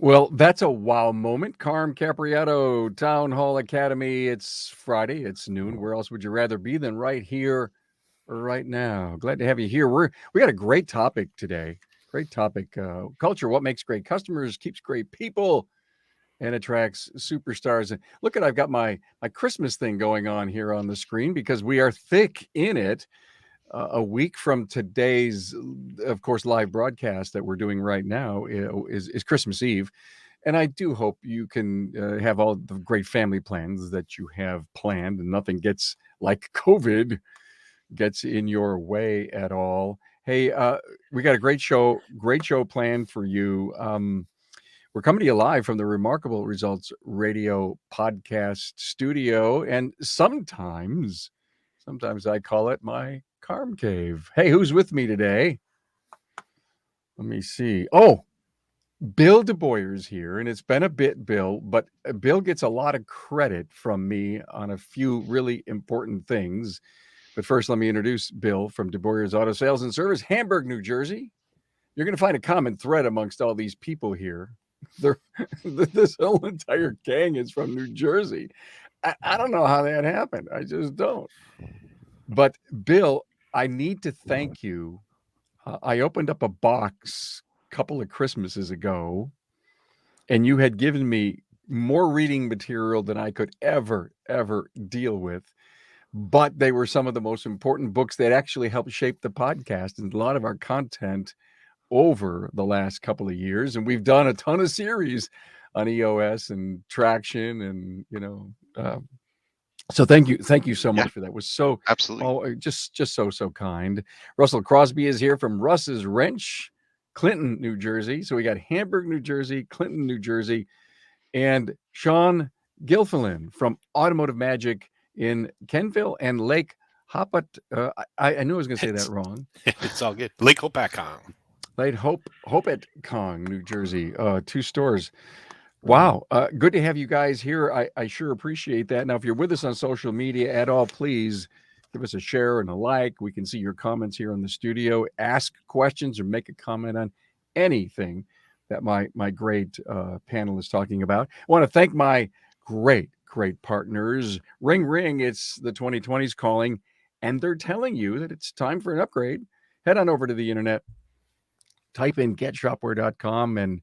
Well, that's a wow moment. Carm Capriato, Town Hall Academy. It's Friday. It's noon. Where else would you rather be than right here, right now? Glad to have you here. We got a great topic today. Great topic. Culture. What makes great customers, keeps great people, and attracts superstars. And look at I've got my Christmas thing going on here on the screen because we are thick in it. A week from today's, of course, live broadcast that we're doing right now is Christmas Eve. And I do hope you can have all the great family plans that you have planned and nothing gets like COVID gets in your way at all. Hey, we got a great show planned for you. We're coming to you live from the Remarkable Results Radio podcast studio. And sometimes I call it my Carm Cave. Hey, who's with me today? Let me see. Oh, Bill DeBoer's here, and it's been a bit, Bill, but Bill gets a lot of credit from me on a few really important things. But first, let me introduce Bill from DeBoer's Auto Sales and Service, Hamburg, New Jersey. You're going to find a common thread amongst all these people here. This whole entire gang is from New Jersey. I don't know how that happened. I just don't. But Bill, I need to thank you. I opened up a box a couple of Christmases ago, and you had given me more reading material than I could ever deal with. But they were some of the most important books that actually helped shape the podcast and a lot of our content over the last couple of years. And we've done a ton of series on EOS and traction and, so thank you so much for that. It was so absolutely just so kind. Russell Crosby is here from Russ's Wrench, Clinton, New Jersey. So we got Hamburg, New Jersey, Clinton, New Jersey, and Shawn Gilfillan from Automotive Magic in Kenville and Lake Hopet. I knew I was going to say that wrong. It's all good. Lake Hopatcong. Lake Hopatcong, New Jersey. 2 stores. Wow. Good to have you guys here. I sure appreciate that. Now, if you're with us on social media at all, please give us a share and a like. We can see your comments here in the studio. Ask questions or make a comment on anything that my great panel is talking about. I want to thank my great partners. Ring, ring. It's the 2020s calling, and they're telling you that it's time for an upgrade. Head on over to the internet, type in getshopware.com and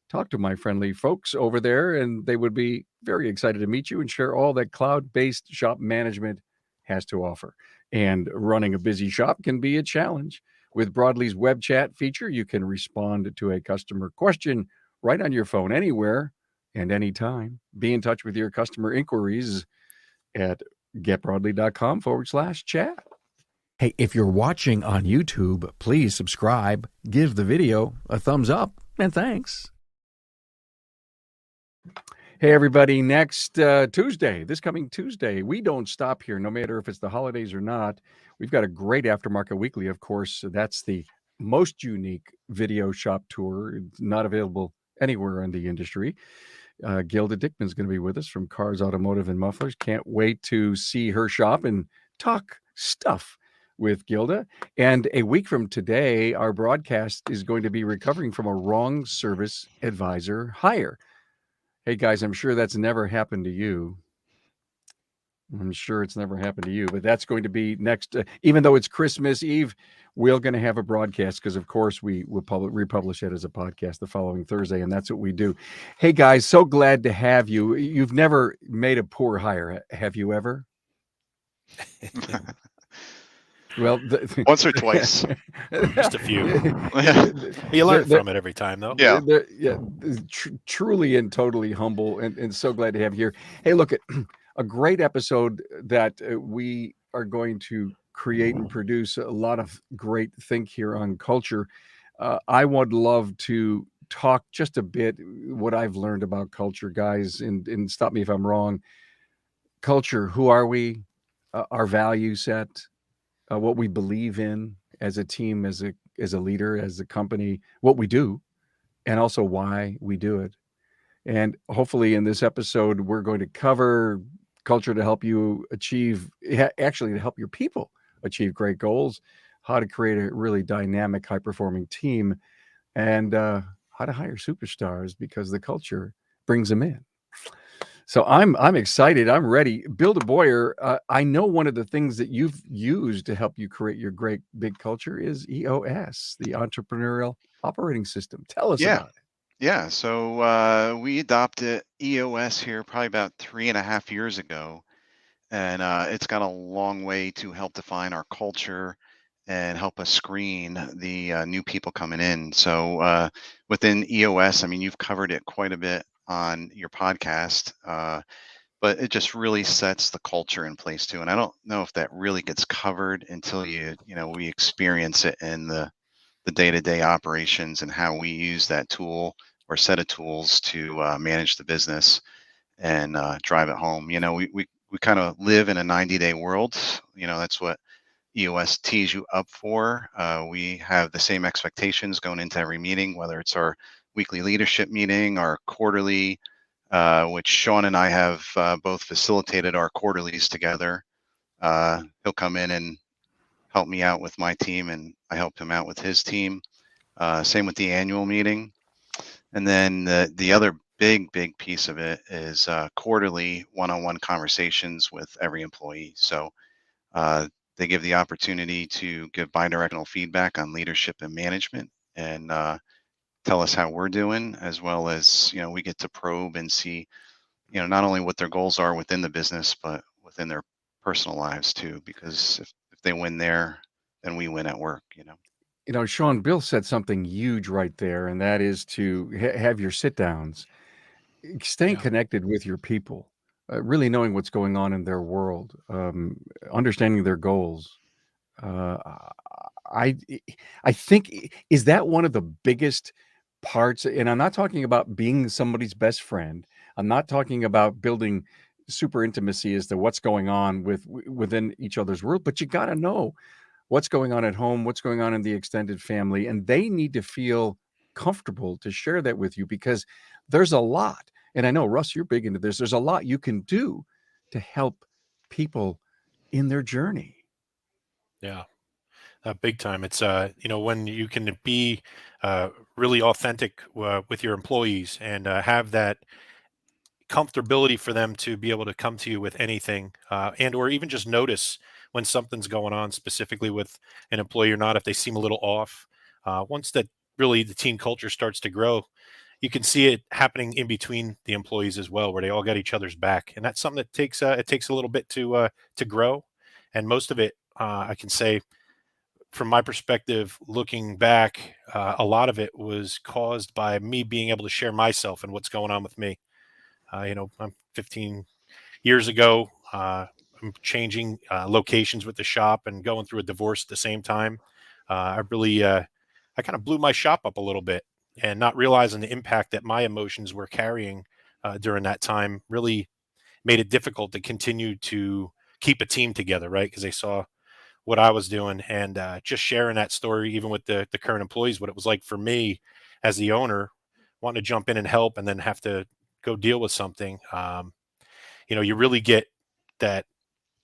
talk to my friendly folks over there, and they would be very excited to meet you and share all that cloud-based shop management has to offer. And running a busy shop can be a challenge. With Broadly's web chat feature, you can respond to a customer question right on your phone anywhere and anytime. Be in touch with your customer inquiries at getbroadly.com/chat. Hey, if you're watching on YouTube, please subscribe, give the video a thumbs up, and thanks. Hey, everybody. Next Tuesday, this coming Tuesday, we don't stop here, no matter if it's the holidays or not. We've got a great Aftermarket Weekly, of course. That's the most unique video shop tour. It's not available anywhere in the industry. Gilda Dickman's going to be with us from Cars, Automotive, and Mufflers. Can't wait to see her shop and talk stuff with Gilda. And a week from today, our broadcast is going to be recovering from a wrong service advisor hire. Hey, guys, I'm sure that's never happened to you. I'm sure it's never happened to you, but that's going to be next. Even though it's Christmas Eve, we're going to have a broadcast because, of course, we will republish it as a podcast the following Thursday, and that's what we do. Hey, guys, so glad to have you. You've never made a poor hire, have you ever? Well, once or twice. Just a few. You learn from it every time, though. Yeah. Truly and totally humble, and so glad to have you here. Hey, look, at a great episode that we are going to create and produce. A lot of great think here on culture. I would love to talk just a bit what I've learned about culture, guys, and stop me if I'm wrong. Culture, who are we? Our value set. What we believe in as a team, as a leader, as a company, what we do, and also why we do it. And hopefully in this episode, we're going to cover culture to help you achieve, actually to help your people achieve great goals, how to create a really dynamic, high-performing team, and how to hire superstars because the culture brings them in. So I'm excited. I'm ready. Bill DeBoer, I know one of the things that you've used to help you create your great big culture is EOS, the Entrepreneurial Operating System. Tell us Yeah. about it. Yeah. So we adopted EOS here probably about 3.5 years ago. And it's got a long way to help define our culture and help us screen the new people coming in. So within EOS, I mean, you've covered it quite a bit on your podcast, but it just really sets the culture in place too. And I don't know if that really gets covered until we experience it in the day-to-day operations and how we use that tool or set of tools to manage the business and drive it home. We kind of live in a 90-day world. That's what EOS tees you up for. We have the same expectations going into every meeting, whether it's our weekly leadership meeting, our quarterly, which Shawn and I have both facilitated our quarterlies together. He'll come in and help me out with my team, and I help him out with his team. Same with the annual meeting. And then the other big piece of it is quarterly one-on-one conversations with every employee. So they give the opportunity to give bidirectional feedback on leadership and management, and tell us how we're doing, as well as we get to probe and see not only what their goals are within the business, but within their personal lives too. Because if they win there, then we win at work. Sean, Bill said something huge right there, and that is to have your sit downs, staying connected with your people, really knowing what's going on in their world, understanding their goals. Uh, I I think is that one of the biggest parts, and I'm not talking about being somebody's best friend. I'm not talking about building super intimacy as to what's going on within each other's world, but you got to know what's going on at home, what's going on in the extended family, and they need to feel comfortable to share that with you because there's a lot. And I know, Russ, you're big into this. There's a lot you can do to help people in their journey. Yeah, big time. It's when you can be really authentic with your employees and have that comfortability for them to be able to come to you with anything, and or even just notice when something's going on specifically with an employee or not, if they seem a little off. Once that really the team culture starts to grow, you can see it happening in between the employees as well, where they all got each other's back, and that's something that takes a little bit to grow, and most of it, I can say, from my perspective, looking back, a lot of it was caused by me being able to share myself and what's going on with me. I'm 15 years ago. I'm changing locations with the shop and going through a divorce at the same time. I kind of blew my shop up a little bit, and not realizing the impact that my emotions were carrying during that time really made it difficult to continue to keep a team together, right? Because they saw what I was doing, and just sharing that story, even with the current employees, what it was like for me as the owner, wanting to jump in and help, and then have to go deal with something. You really get that,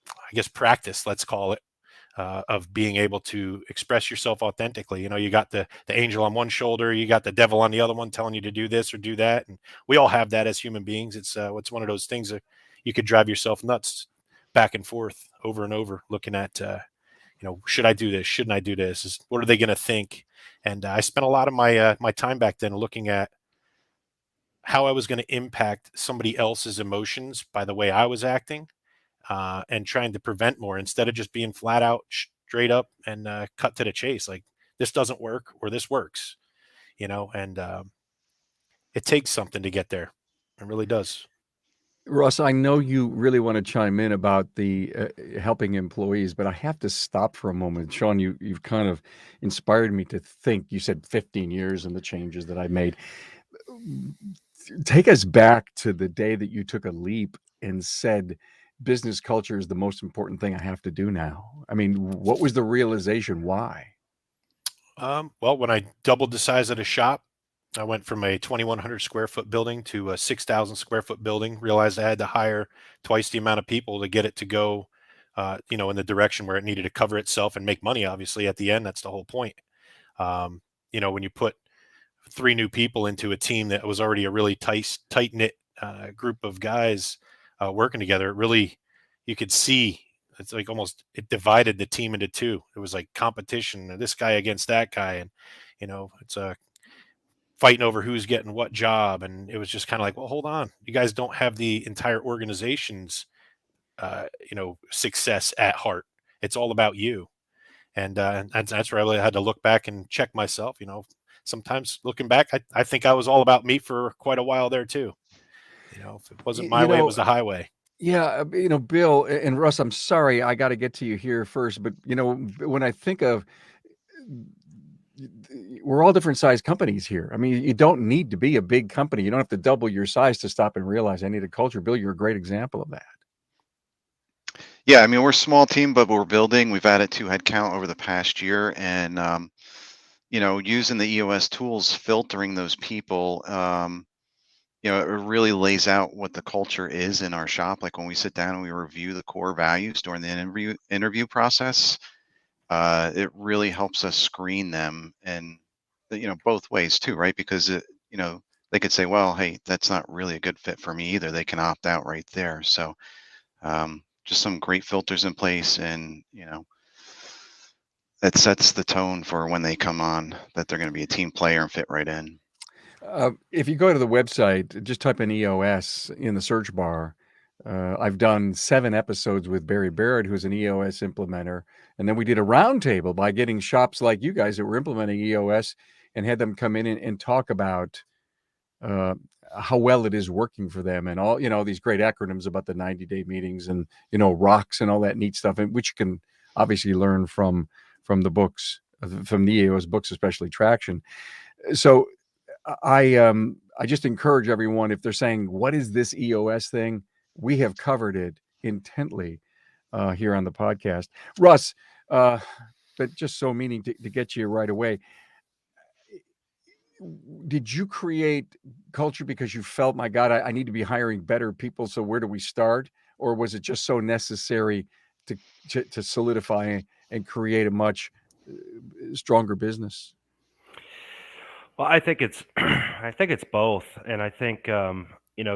I guess, practice, let's call it, of being able to express yourself authentically. You got the angel on one shoulder, you got the devil on the other one telling you to do this or do that, and we all have that as human beings. It's one of those things that you could drive yourself nuts back and forth over and over, looking at should I do this? Shouldn't I do this? What are they going to think? And I spent a lot of my time back then looking at how I was going to impact somebody else's emotions by the way I was acting, and trying to prevent more, instead of just being flat out straight up and cut to the chase. Like, this doesn't work or this works, and it takes something to get there. It really does. Russ, I know you really want to chime in about the helping employees, but I have to stop for a moment. Shawn, you've kind of inspired me to think. You said 15 years and the changes that I made. Take us back to the day that you took a leap and said, business culture is the most important thing I have to do now. I mean, what was the realization? Why? Well, when I doubled the size of the shop, I went from a 2,100 square foot building to a 6,000 square foot building. Realized I had to hire twice the amount of people to get it to go, in the direction where it needed to cover itself and make money. Obviously, at the end, that's the whole point. When you put three new people into a team that was already a really tight knit group of guys working together. It really, you could see it's like almost it divided the team into two. It was like competition, this guy against that guy, and it's a fighting over who's getting what job. And it was just kind of like, well, hold on, you guys don't have the entire organization's success at heart. It's all about you. And that's where I really had to look back and check myself. Sometimes looking back, I think I was all about me for quite a while there too. If it wasn't my way, it was the highway. Yeah, Bill and Russ, I'm sorry, I got to get to you here first, but when I think of, we're all different size companies here. I mean, you don't need to be a big company. You don't have to double your size to stop and realize I need a culture. Bill, you're a great example of that. Yeah, I mean, we're a small team, but we're building. We've added 2 headcount over the past year, and using the EOS tools, filtering those people, it really lays out what the culture is in our shop. Like when we sit down and we review the core values during the interview process, it really helps us screen them, and both ways too, right? Because they could say, well, hey, that's not really a good fit for me either. They can opt out right there. So just some great filters in place, and that sets the tone for when they come on, that they're going to be a team player and fit right in. If you go to the website, just type in EOS in the search bar. I've done 7 episodes with Barry Barrett, who's an EOS implementer. And then we did a roundtable by getting shops like you guys that were implementing EOS and had them come in and talk about how well it is working for them, and all, these great acronyms about the 90-day meetings and, rocks and all that neat stuff, and which you can obviously learn from the books, from the EOS books, especially Traction. So I just encourage everyone, if they're saying, what is this EOS thing? We have covered it intently here on the podcast. Russ, but just so meaning to get you right away, did you create culture because you felt, my God, I need to be hiring better people, so where do we start? Or was it just so necessary to solidify and create a much stronger business? Well, I think it's I think it's both, and I think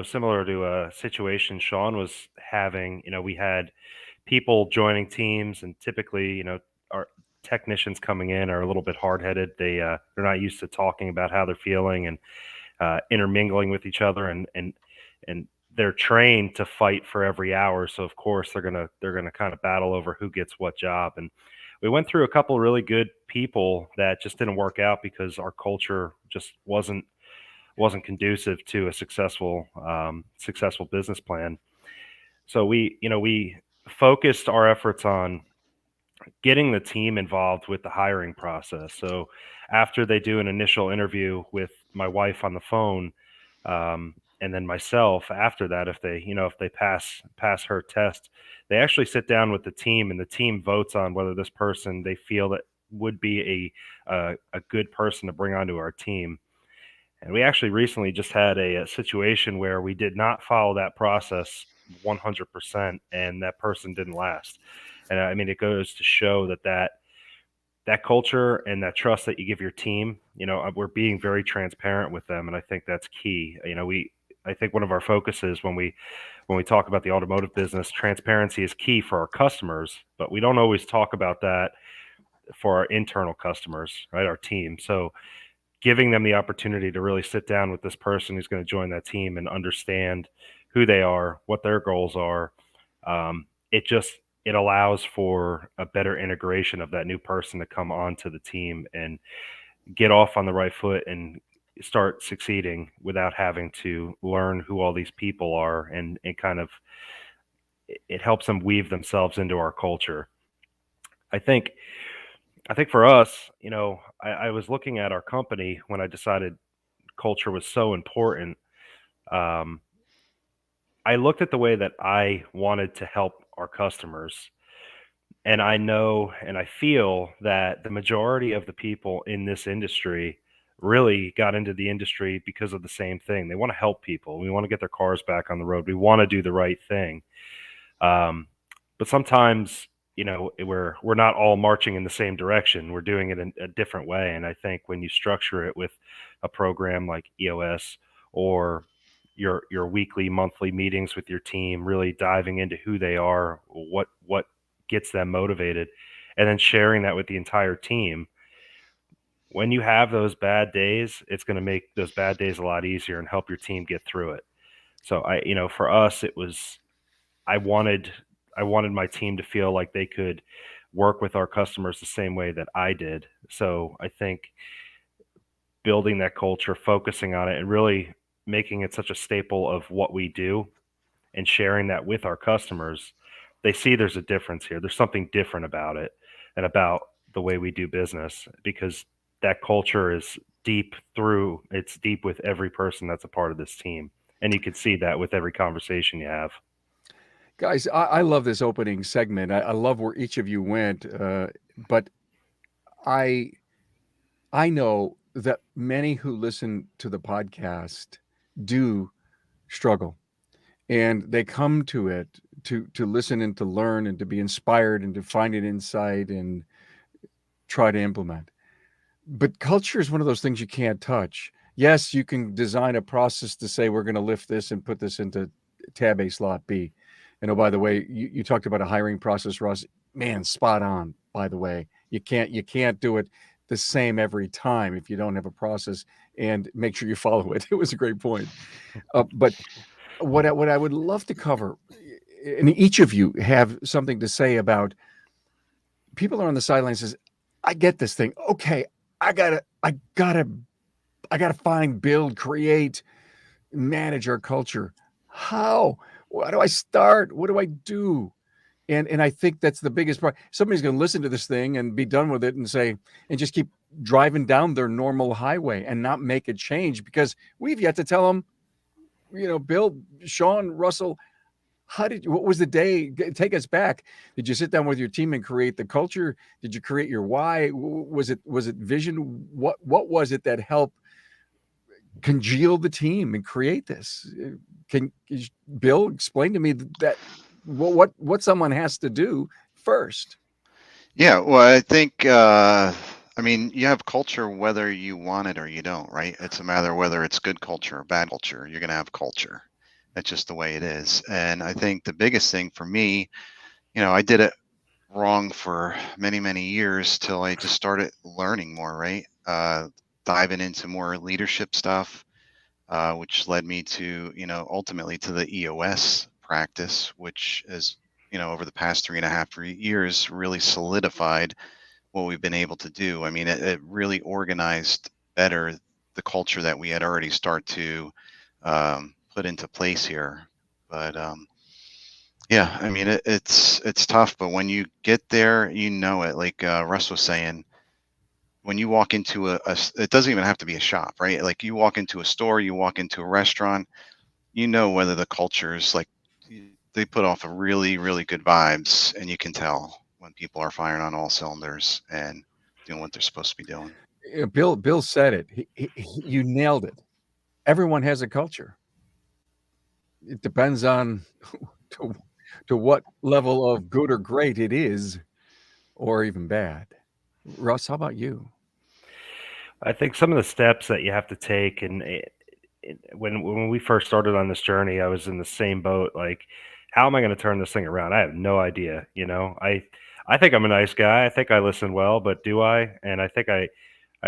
similar to a situation Shawn was having. We had people joining teams, and typically, our technicians coming in are a little bit hard headed. They're not used to talking about how they're feeling and intermingling with each other, and they're trained to fight for every hour. So of course they're gonna kind of battle over who gets what job. And we went through a couple of really good people that just didn't work out because our culture just wasn't conducive to a successful business plan. So we focused our efforts on getting the team involved with the hiring process. So after they do an initial interview with my wife on the phone, and then myself after that, if they pass her test, they actually sit down with the team, and the team votes on whether this person they feel that would be a good person to bring onto our team. And we actually recently just had a situation where we did not follow that process 100%, and that person didn't last. And I mean, it goes to show that culture and that trust that you give your team, we're being very transparent with them, and I think that's key. I think one of our focuses when we talk about the automotive business, transparency is key for our customers, but we don't always talk about that for our internal customers, right? Our team. So giving them the opportunity to really sit down with this person who's going to join that team and understand who they are, what their goals are, it allows for a better integration of that new person to come onto the team and get off on the right foot and start succeeding without having to learn who all these people are, and kind of it helps them weave themselves into our culture. I think for us, I was looking at our company when I decided culture was so important. Um, I looked at the way that I wanted to help our customers, and I know and I feel that the majority of the people in this industry really got into the industry because of the same thing. They want to help people. We want to get their cars back on the road. We want to do the right thing. But sometimes we're not all marching in the same direction. We're doing it in a different way. And I think when you structure it with a program like EOS, or your weekly, monthly meetings with your team, really diving into who they are, what gets them motivated, and then sharing that with the entire team. When you have those bad days, it's going to make those bad days a lot easier and help your team get through it. So for us, it was, I wanted my team to feel like they could work with our customers the same way that I did. So I think building that culture, focusing on it, and really making it such a staple of what we do, and sharing that with our customers, they see there's a difference here. There's something different about it and about the way we do business, because that culture is it's deep with every person that's a part of this team. And you can see that with every conversation you have. Guys, I love this opening segment. I love where each of you went, but I know that many who listen to the podcast do struggle, and they come to it to listen and to learn and to be inspired and to find an insight and try to implement. But culture is one of those things you can't touch. Yes, you can design a process to say we're going to lift this and put this into tab A slot B. And oh, by the way, you talked about a hiring process, Russ. Man, spot on. By the way, you can't do it the same every time if you don't have a process, and make sure you follow it. It was a great point. But what I would love to cover, and each of you have something to say about, people are on the sidelines says, I get this thing. Okay, I gotta find, build, create, manage our culture. How? How do I start? What do I do? And I think that's the biggest part. Somebody's going to listen to this thing and be done with it and say, and just keep driving down their normal highway and not make a change, because we've yet to tell them, Bill, Shawn, Russell, what was the day? Take us back. Did you sit down with your team and create the culture? Did you create your why? Was it vision? What was it that helped congeal the team and create this? Can Bill explain to me that what someone has to do first? Yeah, well, I think you have culture whether you want it or you don't, right? It's a matter of whether it's good culture or bad culture. You're going to have culture. That's just the way it is. And I think the biggest thing for me, I did it wrong for many, many years till I just started learning more, right? Diving into more leadership stuff, which led me to, ultimately to the EOS practice, which is, over the past 3.5 years really solidified what we've been able to do. I mean, it really organized better the culture that we had already started to put into place here. But yeah, I mean, it's tough, but when you get there, it. Like Russ was saying, when you walk into it doesn't even have to be a shop, right? Like you walk into a store, you walk into a restaurant, whether the culture is like, they put off a really, really good vibes, and you can tell when people are firing on all cylinders and doing what they're supposed to be doing. Bill said it. You nailed it. Everyone has a culture. It depends on to what level of good or great it is, or even bad. Russ, how about you? I think some of the steps that you have to take, and when we first started on this journey, I was in the same boat. Like, how am I going to turn this thing around? I have no idea. I think I'm a nice guy. I think I listen well, but do I? And I think I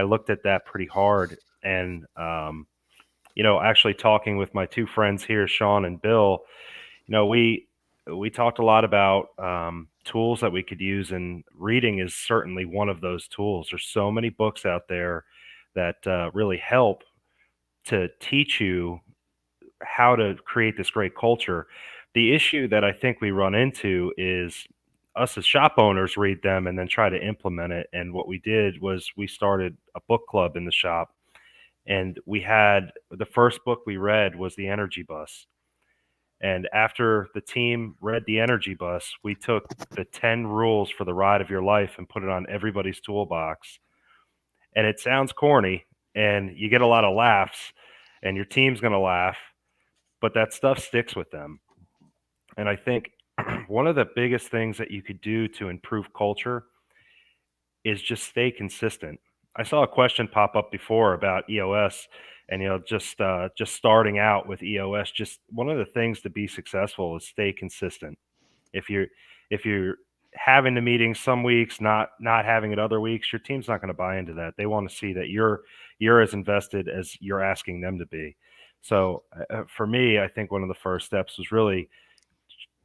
looked at that pretty hard. And actually talking with my two friends here, Shawn and Bill, we talked a lot about tools that we could use, and reading is certainly one of those tools. There's so many books out there that really help to teach you how to create this great culture. The issue that I think we run into is us as shop owners read them and then try to implement it. And what we did was we started a book club in the shop, and we had the first book we read was The Energy Bus. And after the team read The Energy Bus, we took the 10 rules for the ride of your life and put it on everybody's toolbox. And it sounds corny, and you get a lot of laughs, and your team's going to laugh, but that stuff sticks with them. And I think one of the biggest things that you could do to improve culture is just stay consistent. I saw a question pop up before about EOS, and just starting out with EOS. Just one of the things to be successful is stay consistent. If you're having the meeting some weeks, not having it other weeks, your team's not going to buy into that. They want to see that you're as invested as you're asking them to be. So for me, I think one of the first steps was really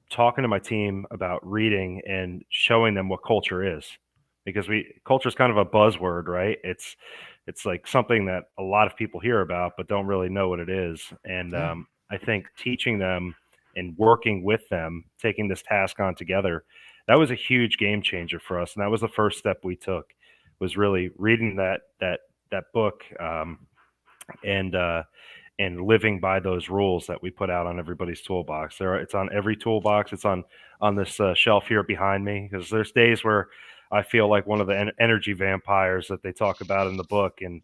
talking to my team about reading and showing them what culture is, because culture is kind of a buzzword, right? It's like something that a lot of people hear about but don't really know what it is. And Yeah. I think teaching them and working with them, taking this task on together, that was a huge game changer for us. And that was the first step we took, was really reading that book, and living by those rules that we put out on everybody's toolbox. It's on every toolbox. It's on this shelf here behind me, because there's days where I feel like one of the energy vampires that they talk about in the book, and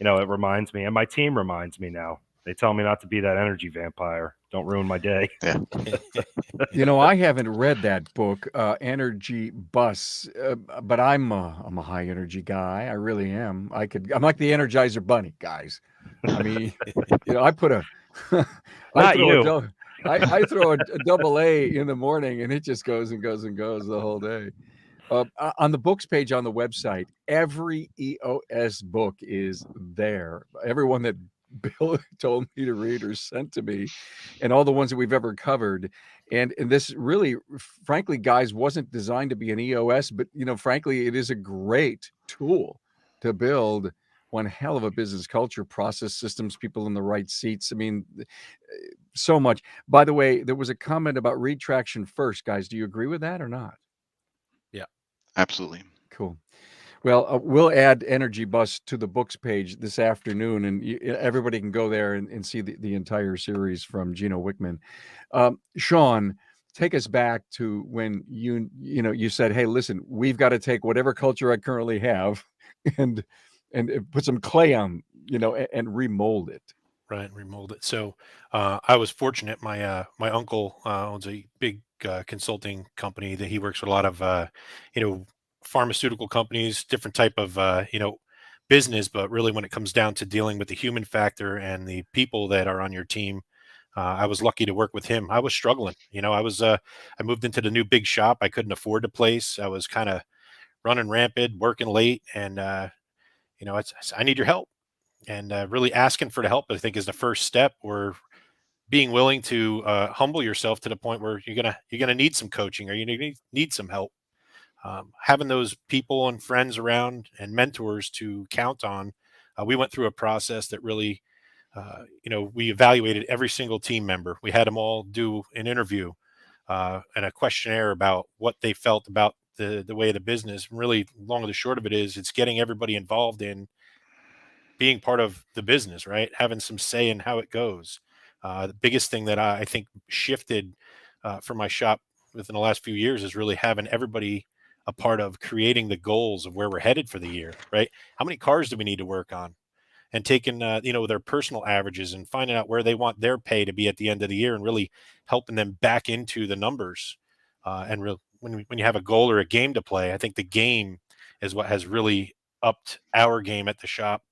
it reminds me, and my team reminds me now. They tell me not to be that energy vampire. Don't ruin my day. Yeah. I haven't read that book, Energy Bus, but I'm a high energy guy. I really am. I'm like the Energizer Bunny, guys. I mean, I put a, I Not throw you. a double, I throw a double A in the morning, and it just goes and goes and goes the whole day. On the books page on the website, every EOS book is there. Everyone that Bill told me to read or sent to me, and all the ones that we've ever covered. And this really, frankly, guys, wasn't designed to be an EOS, but frankly, it is a great tool to build one hell of a business culture, process, systems, people in the right seats. I mean, so much. By the way, there was a comment about retraction first, guys. Do you agree with that or not? Absolutely. Cool. Well, we'll add Energy Bus to the books page this afternoon, and everybody can go there and see the entire series from Gino Wickman. Shawn, take us back to when you said, "Hey, listen, we've got to take whatever culture I currently have and put some clay on, and remold it." Right, remold it. So I was fortunate. My uncle owns a big consulting company that he works with a lot of pharmaceutical companies, different type of business. But really, when it comes down to dealing with the human factor and the people that are on your team, I was lucky to work with him. I was struggling. I moved into the new big shop. I couldn't afford the place. I was kind of running rampant, working late, and I need your help. And really asking for the help, I think, is the first step, or being willing to humble yourself to the point where you're gonna need some coaching, or you need some help. Having those people and friends around and mentors to count on. We went through a process that really, we evaluated every single team member. We had them all do an interview and a questionnaire about what they felt about the way of the business. And really, long and the short of it is, it's getting everybody involved in being part of the business, right? Having some say in how it goes. The biggest thing that I think shifted for my shop within the last few years is really having everybody a part of creating the goals of where we're headed for the year, right? How many cars do we need to work on? And taking, their personal averages and finding out where they want their pay to be at the end of the year, and really helping them back into the numbers. When you have a goal or a game to play, I think the game is what has really upped our game at the shop,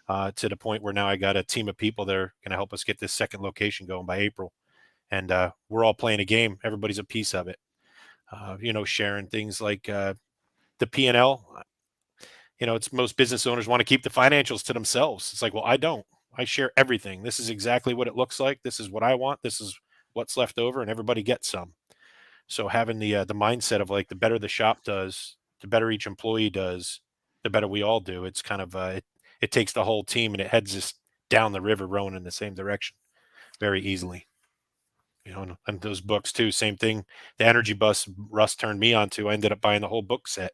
to the point where now I got a team of people that are going to help us get this second location going by April. And we're all playing a game. Everybody's a piece of it. Sharing things like the P&L. It's most business owners want to keep the financials to themselves. It's like, well, I don't. I share everything. This is exactly what it looks like. This is what I want. This is what's left over, and everybody gets some. So having the mindset of, like, the better the shop does, the better each employee does, the better we all do. It's kind of it takes the whole team, and it heads us down the river rowing in the same direction very easily. And those books too, same thing. The Energy Bus Russ turned me on to. I ended up buying the whole book set.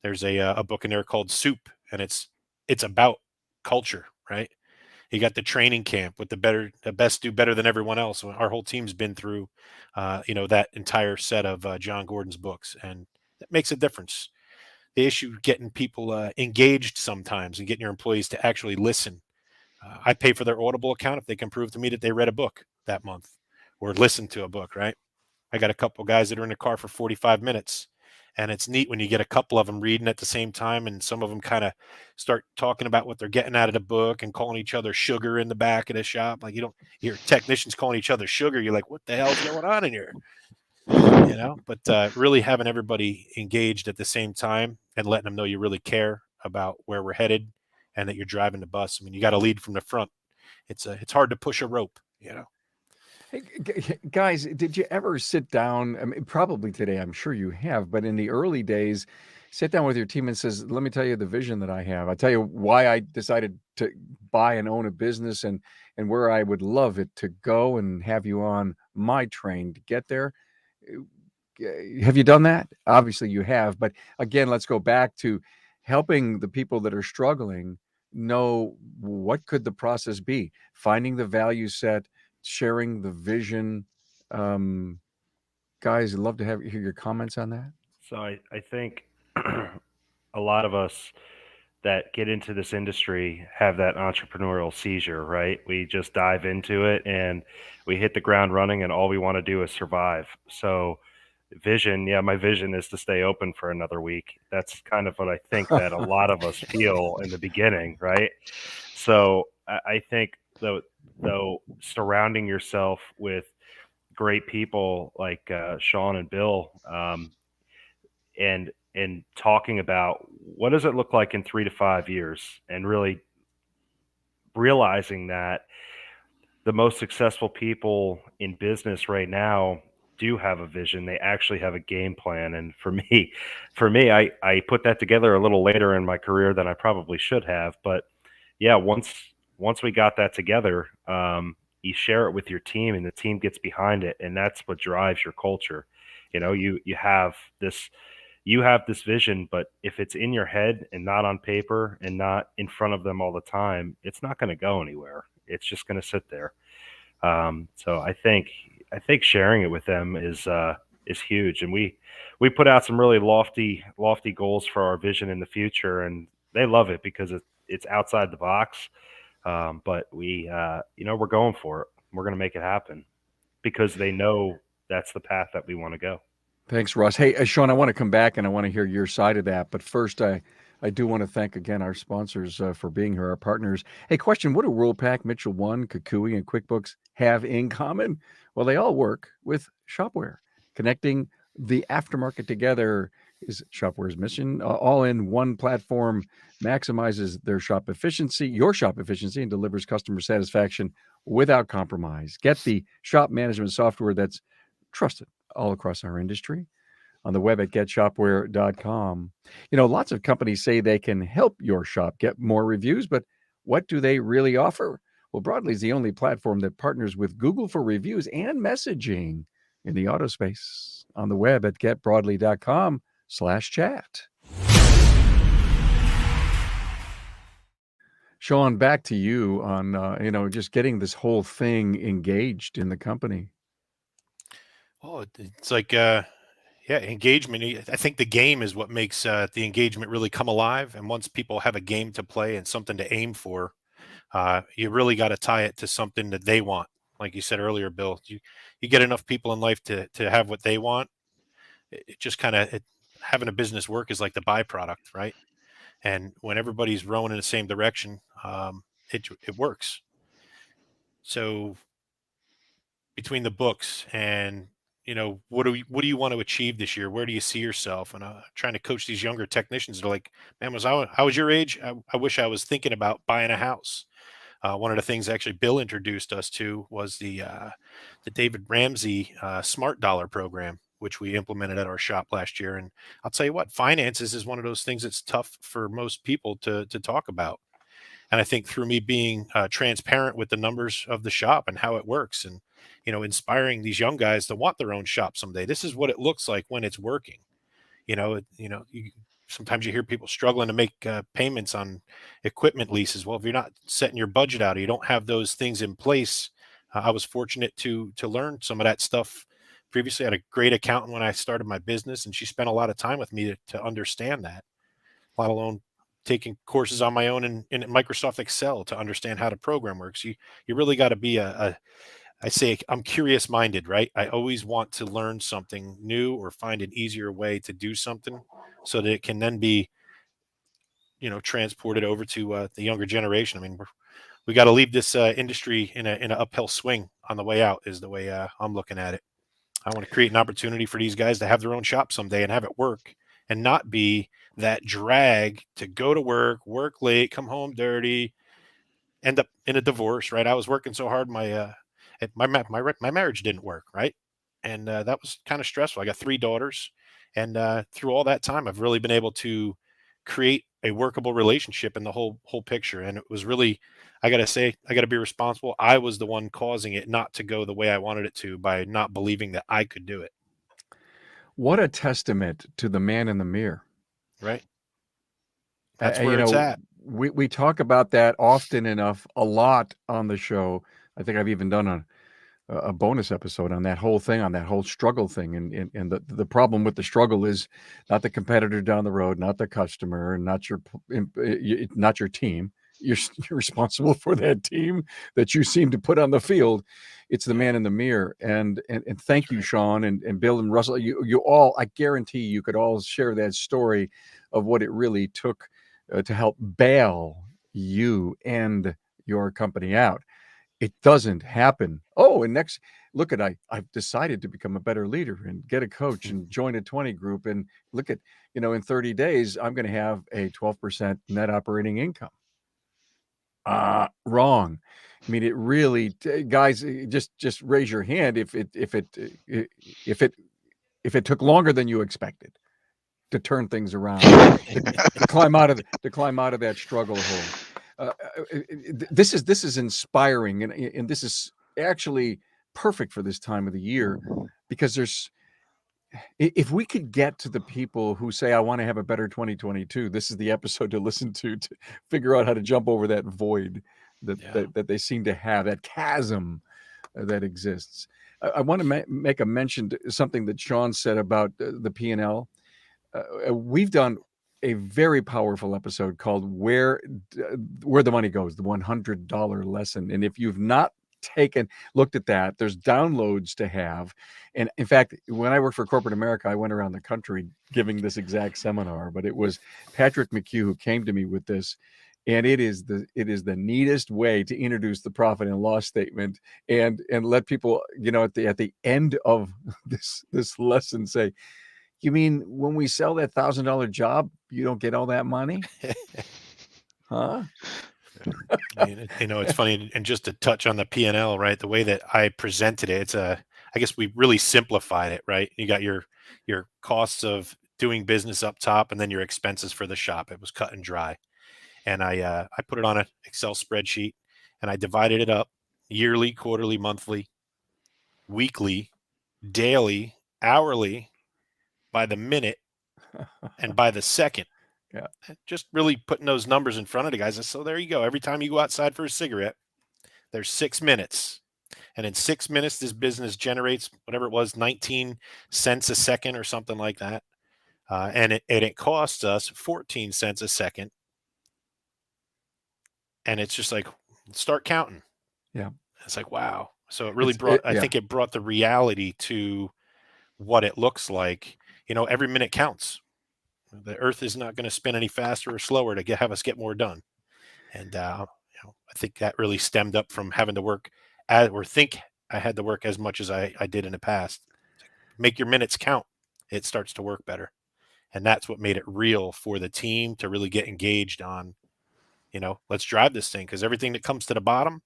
There's a book in there called Soup, and it's about culture, right? You got the training camp with the best do better than everyone else. Our whole team's been through, that entire set of John Gordon's books, and that makes a difference. The issue getting people engaged sometimes, and getting your employees to actually listen. I pay for their Audible account if they can prove to me that they read a book that month or listened to a book, right? I got a couple guys that are in the car for 45 minutes. And it's neat when you get a couple of them reading at the same time, and some of them kind of start talking about what they're getting out of the book and calling each other sugar in the back of the shop. Like, you don't hear technicians calling each other sugar. You're like, what the hell's going on in here? But really having everybody engaged at the same time and letting them know you really care about where we're headed and that you're driving the bus. I mean, you got to lead from the front. It's hard to push a rope. Hey, guys, did you ever sit down? I mean, probably today, I'm sure you have, but in the early days, sit down with your team and says, let me tell you the vision that I have. I'll tell you why I decided to buy and own a business and where I would love it to go, and have you on my train to get there. Have you done that? Obviously you have, but again, let's go back to helping the people that are struggling know what could the process be, finding the value set, sharing the vision. Guys, I'd love to hear your comments on that. So I think a lot of us that get into this industry have that entrepreneurial seizure, right? We just dive into it and we hit the ground running, and all we want to do is survive. So vision, yeah, my vision is to stay open for another week. That's kind of what I think that a lot of us feel in the beginning, right? So I think though surrounding yourself with great people like Shawn and Bill, and talking about what does it look like in 3 to 5 years, and really realizing that the most successful people in business right now do have a vision. They actually have a game plan. And for me, I put that together a little later in my career than I probably should have. But yeah, once we got that together, you share it with your team, and the team gets behind it, and that's what drives your culture. You have this vision, but if it's in your head and not on paper and not in front of them all the time, it's not going to go anywhere. It's just going to sit there. So I think sharing it with them is huge, and we put out some really lofty goals for our vision in the future, and they love it because it's outside the box. But we're going for it. We're going to make it happen because they know that's the path that we want to go. Thanks, Ross. Hey, Shawn, I want to come back and I want to hear your side of that. But first, I do want to thank again our sponsors for being here, our partners. Hey, question: what do Worldpac, Mitchell One, Kukui, and QuickBooks have in common? Well, they all work with Shopware. Connecting the aftermarket together is Shopware's mission. All in one platform maximizes their shop efficiency, your shop efficiency, and delivers customer satisfaction without compromise. Get the shop management software that's trusted all across our industry on the web at getshopware.com. Lots of companies say they can help your shop get more reviews, but what do they really offer? Well, Broadly is the only platform that partners with Google for reviews and messaging in the auto space on the web at getbroadly.com/chat. Shawn, back to you on, just getting this whole thing engaged in the company. Oh, it's like, engagement. I think the game is what makes the engagement really come alive. And once people have a game to play and something to aim for, you really got to tie it to something that they want. Like you said earlier, Bill, you get enough people in life to have what they want. It just kind of, having a business work is like the byproduct, right? And when everybody's rowing in the same direction, it works. So between the books and what do you want to achieve this year? Where do you see yourself? And trying to coach these younger technicians. They're like, man, I was your age, I wish I was thinking about buying a house. One of the things actually Bill introduced us to was the David Ramsey Smart Dollar program, which we implemented at our shop last year. And I'll tell you what, finances is one of those things that's tough for most people to talk about. And I think through me being transparent with the numbers of the shop and how it works, and inspiring these young guys to want their own shop someday. This is what it looks like when it's working. Sometimes you hear people struggling to make payments on equipment leases. Well, if you're not setting your budget out, or you don't have those things in place. I was fortunate to learn some of that stuff previously. I had a great accountant when I started my business, and she spent a lot of time with me to understand that, let alone taking courses on my own in Microsoft Excel to understand how the program works. You really got to be a I say I'm curious minded, right? I always want to learn something new or find an easier way to do something so that it can then be, transported over to the younger generation. I mean, we got to leave this industry in an uphill swing on the way out is the way I'm looking at it. I want to create an opportunity for these guys to have their own shop someday and have it work and not be that drag to go to work late, come home dirty, end up in a divorce, right? I was working so hard, my marriage didn't work, right? And that was kind of stressful. I got 3 daughters, and through all that time, I've really been able to create a workable relationship in the whole picture. And it was really, I got to say, I got to be responsible. I was the one causing it not to go the way I wanted it to by not believing that I could do it. What a testament to the man in the mirror. Right. That's where it's at. We talk about that often enough, a lot on the show. I think I've even done a bonus episode on that whole thing, on that whole struggle thing. And the problem with the struggle is not the competitor down the road, not the customer, and not your team. You're responsible for that team that you seem to put on the field. It's the man in the mirror. And thank you, Shawn and Bill and Russell. You all, I guarantee you could all share that story of what it really took to help bail you and your company out. It doesn't happen. Oh, and next, look at I've decided to become a better leader and get a coach and join a 20 group. And look at, in 30 days, I'm going to have a 12% net operating income. Wrong. I mean, it really, guys, just raise your hand if it took longer than you expected to turn things around, to climb out of that struggle hole. This is inspiring, and this is actually perfect for this time of the year, because if we could get to the people who say, I want to have a better 2022, this is the episode to listen to figure out how to jump over that void that they seem to have, that chasm that exists. I want to make a mention to something that Shawn said about the P&L. We've done a very powerful episode called Where the Money Goes, the $100 lesson. And if you've not looked at that, there's downloads to have. And in fact, when I worked for corporate America, I went around the country giving this exact seminar, but it was Patrick McHugh who came to me with this. And it is the neatest way to introduce the profit and loss statement and let people, at the end of this lesson say, you mean when we sell that $1,000 job, you don't get all that money? Huh? I mean, it's funny, and just to touch on the P&L, right? The way that I presented it, I guess we really simplified it, right? You got your costs of doing business up top, and then your expenses for the shop. It was cut and dry, and I put it on an Excel spreadsheet, and I divided it up: yearly, quarterly, monthly, weekly, daily, hourly, by the minute, and by the second. Yeah. Just really putting those numbers in front of the guys. And so there you go. Every time you go outside for a cigarette, there's 6 minutes. And in 6 minutes, this business generates whatever it was, 19 cents a second or something like that. And it costs us 14 cents a second. And it's just like, start counting. Yeah. It's like, wow. So it really I think it brought the reality to what it looks like. Every minute counts. The earth is not going to spin any faster or slower to have us get more done. And, I think that really stemmed up from having to work think I had to work as much as I did in the past. Make your minutes count. It starts to work better. And that's what made it real for the team to really get engaged on, let's drive this thing. Because everything that comes to the bottom,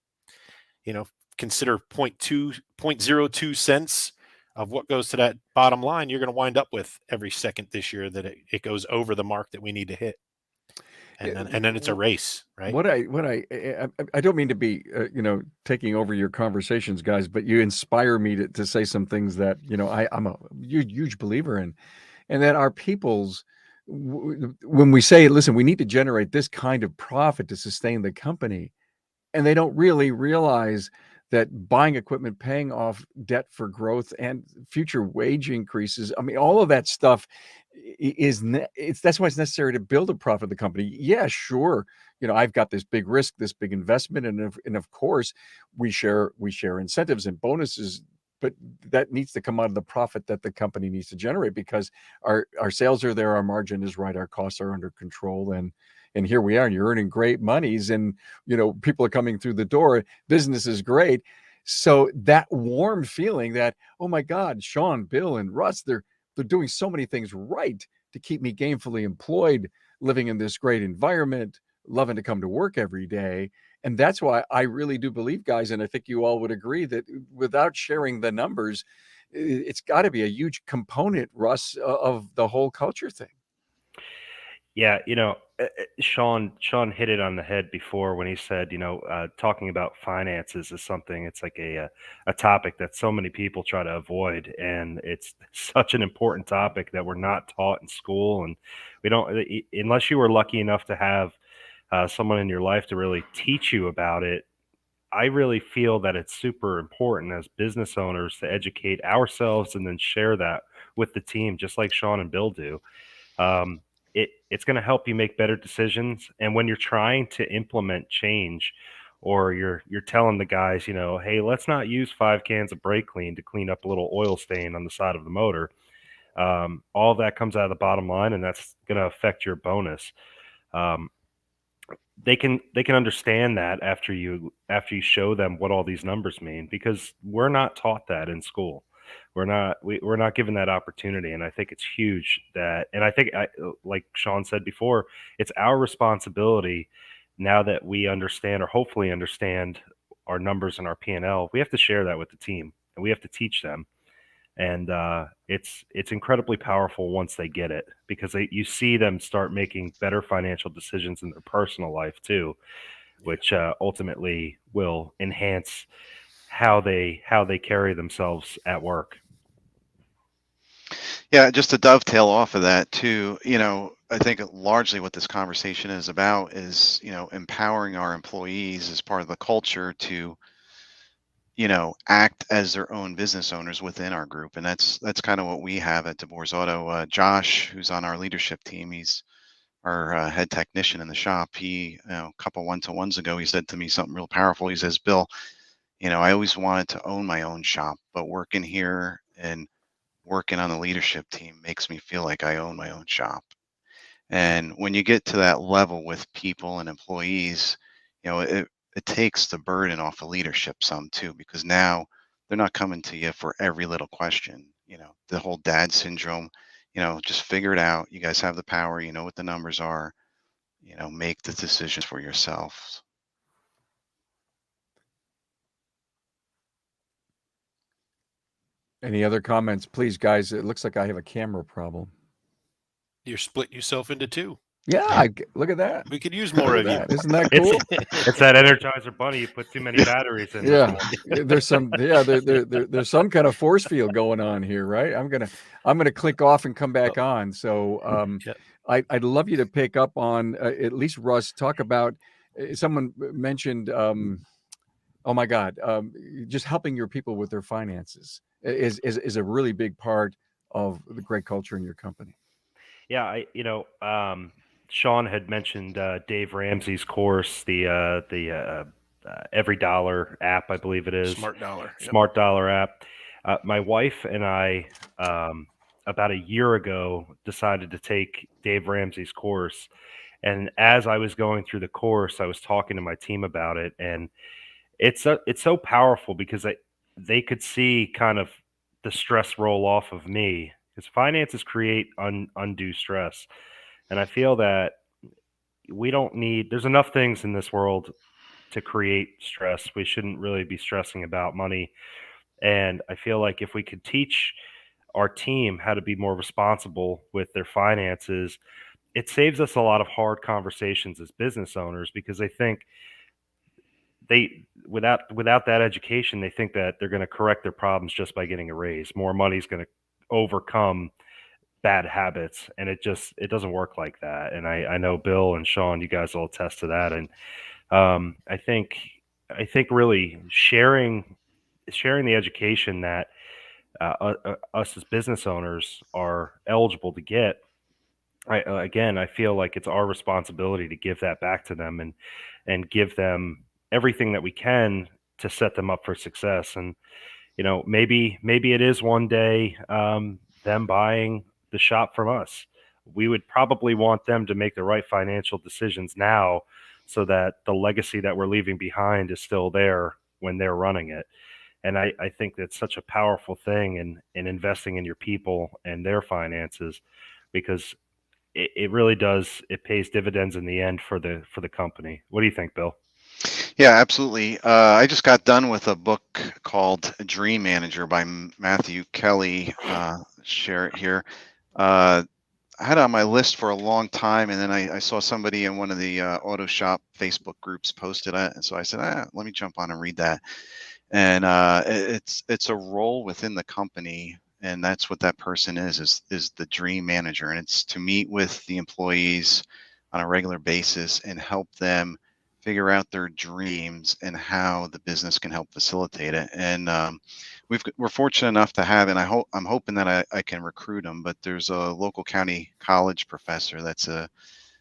consider 0.02 cents of what goes to that bottom line, you're going to wind up with every second this year that it goes over the mark that we need to hit. And then it's a race, right? What I don't mean to be, taking over your conversations, guys, but you inspire me to say some things that, I'm a huge believer in, and that our people's, when we say, listen, we need to generate this kind of profit to sustain the company, and they don't really realize that buying equipment, paying off debt for growth, and future wage increases, I mean, all of that stuff, that's why it's necessary to build a profitable company. Yeah, sure. I've got this big risk, this big investment, and of course we share incentives and bonuses, but that needs to come out of the profit that the company needs to generate, because our sales are there, our margin is right, our costs are under control, and here we are, and you're earning great monies, and people are coming through the door, business is great. So that warm feeling that, oh my God, Shawn, Bill, and Russ, they're doing so many things right to keep me gainfully employed, living in this great environment, loving to come to work every day. And that's why I really do believe, guys, and I think you all would agree, that without sharing the numbers, it's got to be a huge component, Russ, of the whole culture thing. Yeah, Shawn hit it on the head before when he said, talking about finances is something. It's like a topic that so many people try to avoid, and it's such an important topic that we're not taught in school, and we don't, unless you were lucky enough to have someone in your life to really teach you about it. I really feel that it's super important as business owners to educate ourselves and then share that with the team, just like Shawn and Bill do. um, it's going to help you make better decisions. And when you're trying to implement change, or you're telling the guys, hey, let's not use 5 cans of brake clean to clean up a little oil stain on the side of the motor. All of that comes out of the bottom line, and that's going to affect your bonus. Um, they can understand that after you show them what all these numbers mean, because we're not taught that in school. We're not given that opportunity, and I think it's huge that, and I think, like Shawn said before, it's our responsibility now that we understand, or hopefully understand, our numbers and our P&L. We have to share that with the team, and we have to teach them. And it's incredibly powerful once they get it, because you see them start making better financial decisions in their personal life too, which ultimately will enhance how they carry themselves at work. Yeah, just to dovetail off of that too, I think largely what this conversation is about is, empowering our employees as part of the culture to, act as their own business owners within our group. And that's kind of what we have at DeBoer's Auto. Josh, who's on our leadership team, he's our head technician in the shop. He, a couple one-to-ones ago, he said to me something real powerful. He says, Bill, I always wanted to own my own shop, but working here and working on the leadership team makes me feel like I own my own shop. And when you get to that level with people and employees, it takes the burden off of leadership some too, because now they're not coming to you for every little question. The whole dad syndrome, just figure it out. You guys have the power, you know what the numbers are, make the decisions for yourself. Any other comments, please, guys? It looks like I have a camera problem. You're splitting yourself into two. Yeah, look at that. We could use more of you. Isn't that cool? It's that Energizer bunny. You put too many batteries in. Yeah, there's some. Yeah, there's some kind of force field going on here, right? I'm gonna click off and come back on. So Yep. I'd love you to pick up on at least Russ. Talk about someone mentioned. Oh my God, just helping your people with their finances is a really big part of the great culture in your company. Yeah, Shawn had mentioned Dave Ramsey's course, the Every Dollar app, I believe it is. Smart Dollar. Yep. Smart Dollar app. My wife and I, about a year ago, decided to take Dave Ramsey's course. And as I was going through the course, I was talking to my team about it, and it's so powerful, because they could see kind of the stress roll off of me, because finances create undue stress. And I feel that there's enough things in this world to create stress. We shouldn't really be stressing about money. And I feel like if we could teach our team how to be more responsible with their finances, it saves us a lot of hard conversations as business owners, because they think without that education, they think that they're going to correct their problems just by getting a raise. More money is going to overcome bad habits, and it doesn't work like that. And I know Bill and Shawn, you guys will attest to that. And I think really sharing the education that us as business owners are eligible to get I feel like it's our responsibility to give that back to them and give them everything that we can to set them up for success. And maybe it is one day them buying the shop from us. We would probably want them to make the right financial decisions now, so that the legacy that we're leaving behind is still there when they're running it. And I think that's such a powerful thing in investing in your people and their finances, because it really does, it pays dividends in the end for the company. What do you think, Bill? Yeah, absolutely. I just got done with a book called Dream Manager by Matthew Kelly. Share it here. I had it on my list for a long time, and then I saw somebody in one of the auto shop Facebook groups posted it, and so I said, let me jump on and read that. And it's a role within the company, and that's what that person is the dream manager, and it's to meet with the employees on a regular basis and help them figure out their dreams and how the business can help facilitate it. And we're fortunate enough to have, and I'm hoping that I can recruit them. But there's a local county college professor that's a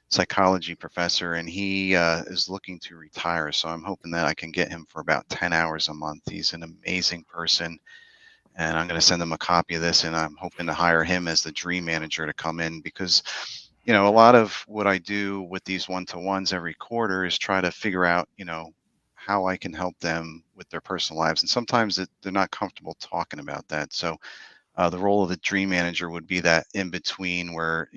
psychology professor, and he is looking to retire. So I'm hoping that I can get him for about 10 hours a month. He's an amazing person, and I'm going to send him a copy of this, and I'm hoping to hire him as the dream manager to come in, because a lot of what I do with these one-to-ones every quarter is try to figure out, how I can help them with their personal lives. And sometimes they're not comfortable talking about that. So the role of the dream manager would be that in between where,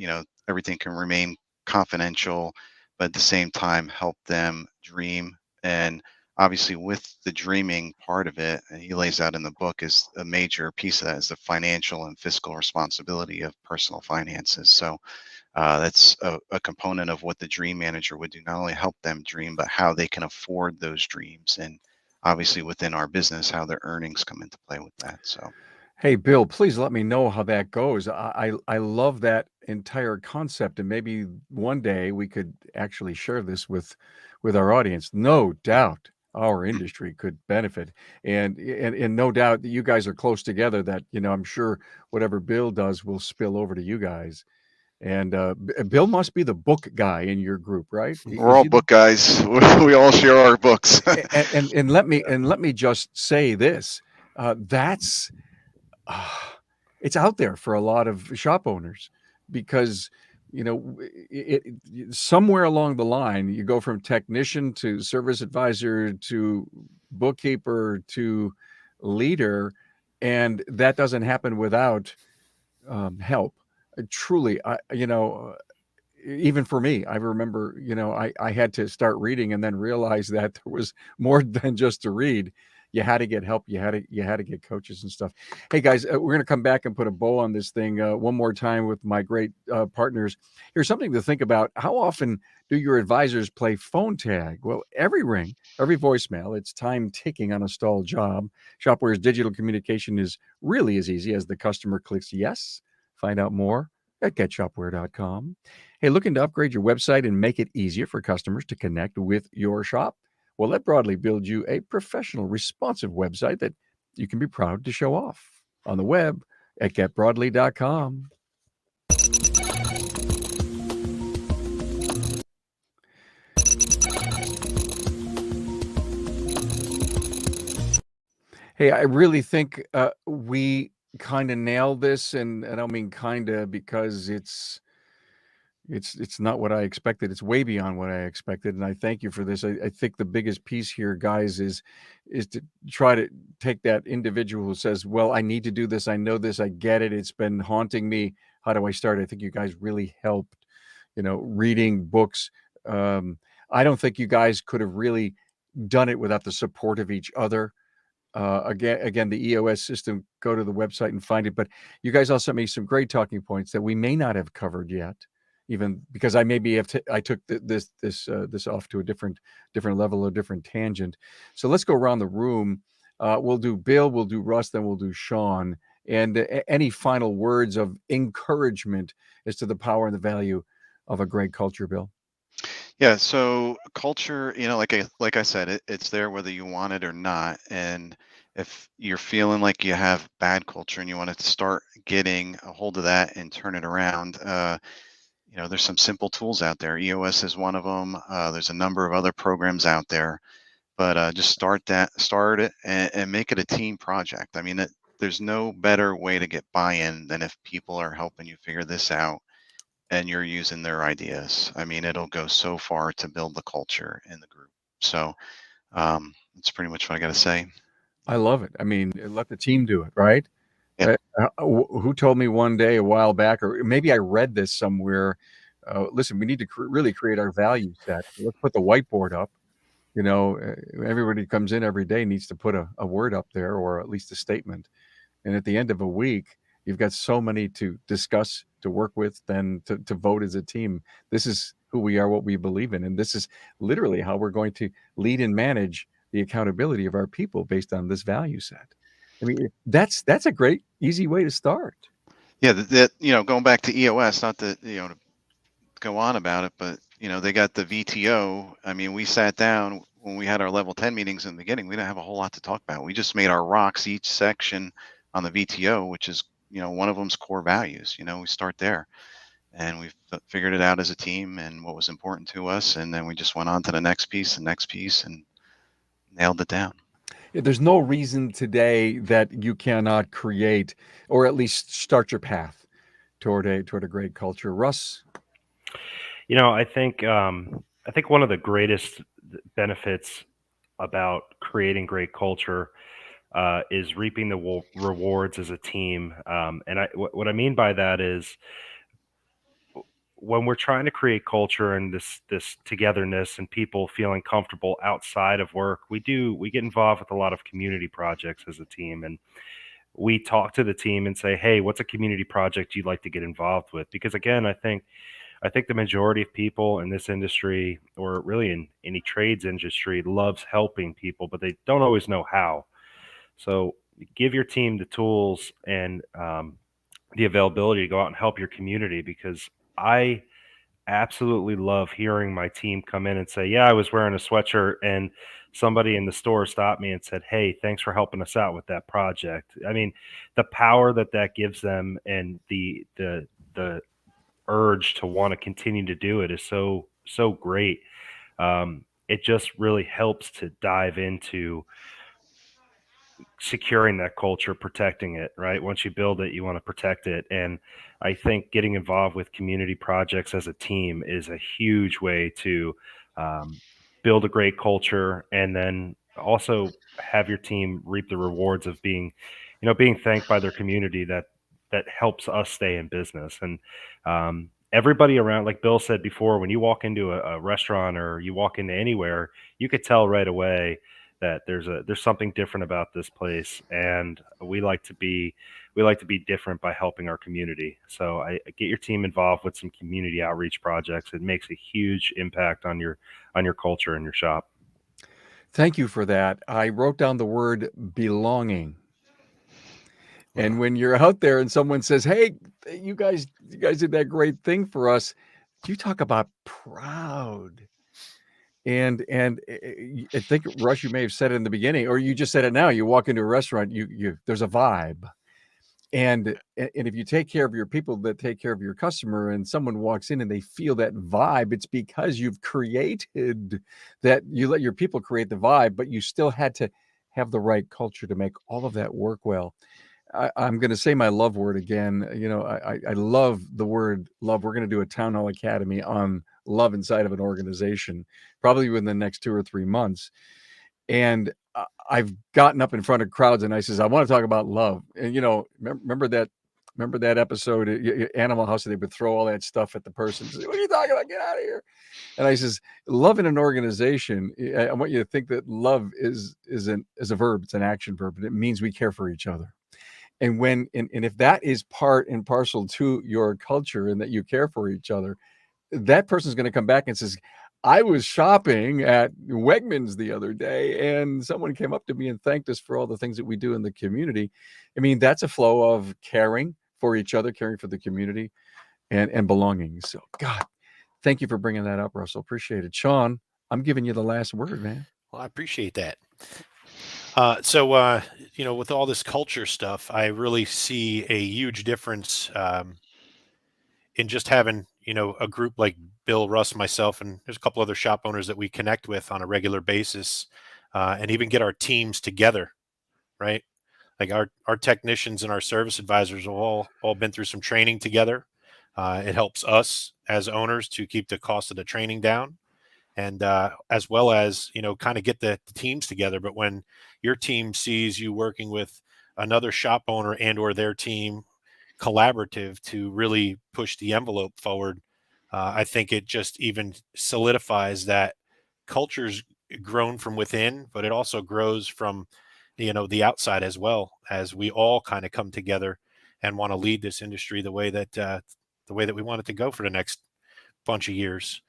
everything can remain confidential, but at the same time help them dream. And obviously with the dreaming part of it, and he lays out in the book, is a major piece of that is the financial and fiscal responsibility of personal finances. So that's a component of what the dream manager would do, not only help them dream, but how they can afford those dreams. And obviously within our business, how their earnings come into play with that. So, Hey, Bill, please let me know how that goes. I love that entire concept, and maybe one day we could actually share this with our audience. No doubt our industry could benefit, and no doubt that you guys are close together. That I'm sure whatever Bill does will spill over to you guys. And Bill must be the book guy in your group, right? we're all book guys. We all share our books. And let me just say this: that's it's out there for a lot of shop owners, because somewhere along the line you go from technician to service advisor to bookkeeper to leader, and that doesn't happen without help. Truly, even for me, I remember, I had to start reading and then realize that there was more than just to read. You had to get help. You had to get coaches and stuff. Hey guys, we're going to come back and put a bow on this thing one more time with my great partners. Here's something to think about. How often do your advisors play phone tag? Well, every ring, every voicemail, it's time ticking on a stalled job. Shopware's digital communication is really as easy as the customer clicks yes. Find out more at getshopware.com. Hey, looking to upgrade your website and make it easier for customers to connect with your shop? Well, let Broadly build you a professional, responsive website that you can be proud to show off on the web at getbroadly.com. Hey, I really think we kind of nailed this, and I don't mean kind of because it's not what I expected. It's way beyond what I expected, and I thank you for this. I think the biggest piece here, guys, is to try to take that individual who says, well, I need to do this. I know this. I get it. It's been haunting me. How do I start? I think you guys really helped, reading books. I don't think you guys could have really done it without the support of each other. Again, the EOS system, go to the website and find it. But you guys all sent me some great talking points that we may not have covered yet, even because I maybe I took this off to a different level, a different tangent. So let's go around the room. We'll do Bill, we'll do Russ, then we'll do Shawn. And any final words of encouragement as to the power and the value of a great culture, Bill? Yeah, so culture, like I said, it's there whether you want it or not. And if you're feeling like you have bad culture and you want to start getting a hold of that and turn it around, there's some simple tools out there. EOS is one of them. There's a number of other programs out there, but just start it and make it a team project. I mean, there's no better way to get buy-in than if people are helping you figure this out and you're using their ideas. I mean, it'll go so far to build the culture in the group. So that's pretty much what I got to say. I love it. I mean, let the team do it, right? Yeah. Who told me one day a while back, or maybe I read this somewhere, listen, we need to really create our value set. Let's put the whiteboard up. Everybody comes in every day needs to put a word up there, or at least a statement. And at the end of a week, you've got so many to discuss, to work with, then to vote as a team. This is who we are, what we believe in. And this is literally how we're going to lead and manage the accountability of our people based on this value set. I mean, that's a great, easy way to start. Yeah, going back to EOS, not to to go on about it, but they got the VTO. I mean, we sat down when we had our level 10 meetings in the beginning. We didn't have a whole lot to talk about. We just made our rocks each section on the VTO, which is one of them's core values. We start there, and we've figured it out as a team and what was important to us, and then we just went on to the next piece, and nailed it down. There's no reason today that you cannot create, or at least start your path toward a great culture. Russ? I think one of the greatest benefits about creating great culture is reaping the rewards as a team. And what I mean by that is, when we're trying to create culture and this togetherness and people feeling comfortable outside of work, we get involved with a lot of community projects as a team, and we talk to the team and say, hey, what's a community project you'd like to get involved with? Because again, I think the majority of people in this industry, or really in any trades industry, loves helping people, but they don't always know how. So give your team the tools and the availability to go out and help your community, because I absolutely love hearing my team come in and say, yeah, I was wearing a sweatshirt and somebody in the store stopped me and said, hey, thanks for helping us out with that project. I mean, the power that gives them, and the urge to want to continue to do it is so great. It just really helps to dive into securing that culture, protecting it, right? Once you build it, you want to protect it. And I think getting involved with community projects as a team is a huge way to build a great culture, and then also have your team reap the rewards of being thanked by their community that helps us stay in business. And everybody around, like Bill said before, when you walk into a restaurant or you walk into anywhere, you could tell right away that there's something different about this place, and we like to be different by helping our community. So I get your team involved with some community outreach projects. It makes a huge impact on your culture and your shop. Thank you for that. I wrote down the word belonging. And when you're out there and someone says, hey, you guys did that great thing for us, you talk about proud. And I think, Russ, you may have said it in the beginning, or you just said it now. You walk into a restaurant, there's a vibe. And if you take care of your people that take care of your customer, and someone walks in and they feel that vibe, it's because you've created that. You let your people create the vibe, but you still had to have the right culture to make all of that work well. I'm going to say my love word again. I love the word love. We're going to do a Town Hall Academy on love inside of an organization, probably within the next 2 or 3 months. And I've gotten up in front of crowds and I says, I want to talk about love. And, remember that episode, Animal House, they would throw all that stuff at the person. Say, what are you talking about? Get out of here. And I says, love in an organization, I want you to think that love is a verb. It's an action verb, and it means we care for each other. And if that is part and parcel to your culture, and that you care for each other, that person's going to come back and says, I was shopping at Wegmans the other day, and someone came up to me and thanked us for all the things that we do in the community. I mean, that's a flow of caring for each other, caring for the community, and belonging. So, God, thank you for bringing that up, Russell. Appreciate it. Shawn, I'm giving you the last word, man. Well, I appreciate that. With all this culture stuff, I really see a huge difference in just having, a group like Bill, Russ, myself, and there's a couple other shop owners that we connect with on a regular basis, and even get our teams together, right? Like our technicians and our service advisors have all been through some training together. It helps us as owners to keep the cost of the training down, and as well as kind of get the teams together. But when your team sees you working with another shop owner and or their team collaborative to really push the envelope forward, I think it just even solidifies that culture's grown from within, but it also grows from the outside as well, as we all kind of come together and want to lead this industry the way that we want it to go for the next bunch of years.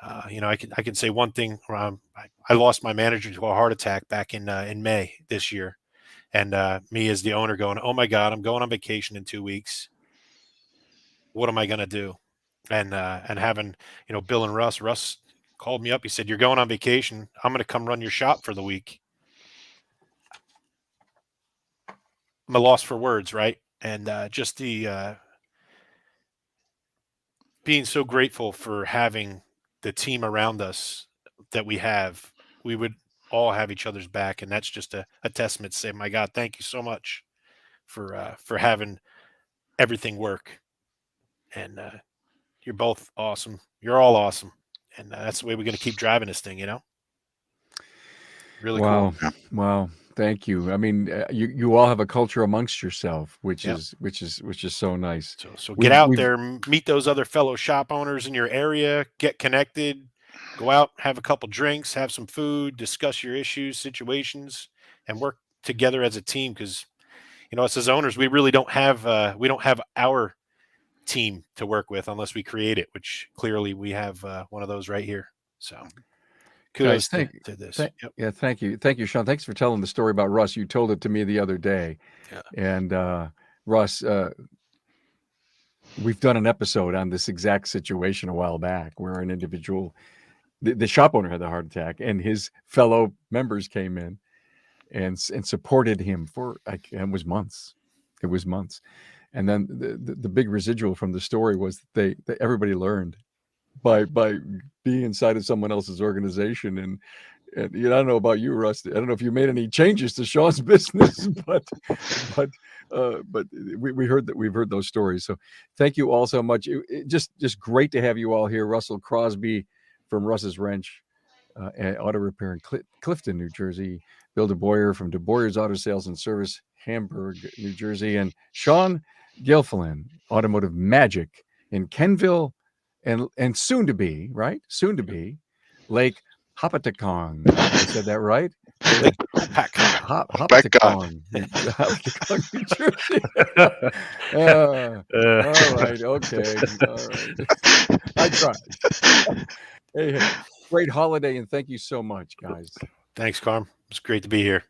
I can say one thing. I lost my manager to a heart attack back in May this year, and me as the owner going, "Oh my God, I'm going on vacation in 2 weeks. What am I going to do?" And having Bill and Russ called me up. He said, "You're going on vacation. I'm going to come run your shop for the week." I'm a loss for words, right? And just the being so grateful for having the team around us that we have. We would all have each other's back, and that's just a testament to say, my God, thank you so much for having everything work. And you're both awesome. You're all awesome, and that's the way we're going to keep driving this thing. Really Wow. cool. Wow. Thank you. I mean, you all have a culture amongst yourself, which Yep. is so nice. So We've- get out we've- there, meet those other fellow shop owners in your area, get connected, go out, have a couple drinks, have some food, discuss your issues, situations, and work together as a team. Because us as owners, we really don't have our team to work with unless we create it, which clearly we have one of those right here. So kudos Guys, to this. Yep. Yep. Yeah, thank you, Shawn. Thanks for telling the story about Russ. You told it to me the other day. Yeah. And Russ, we've done an episode on this exact situation a while back, where an individual, the shop owner, had the heart attack, and his fellow members came in and supported him for it was months. It was months, and then the big residual from the story was that everybody learned by being inside of someone else's organization. And I don't know about you, Russ. I don't know if you made any changes to Shawn's business, but we've heard those stories. So thank you all so much. It just great to have you all here. Russell Crosby from Russ's Wrench Auto Repair in Clifton, New Jersey. Bill DeBoer from DeBoer's Auto Sales and Service, Hamburg, New Jersey. And Shawn Gilfillan, Automotive Magic in Kenville, and soon to be Lake Hopatcong. I said that right? Hopatcong, New Jersey. All right. Okay. All right. I tried. Hey, great holiday, and thank you so much, guys. Thanks, Carm. It's great to be here.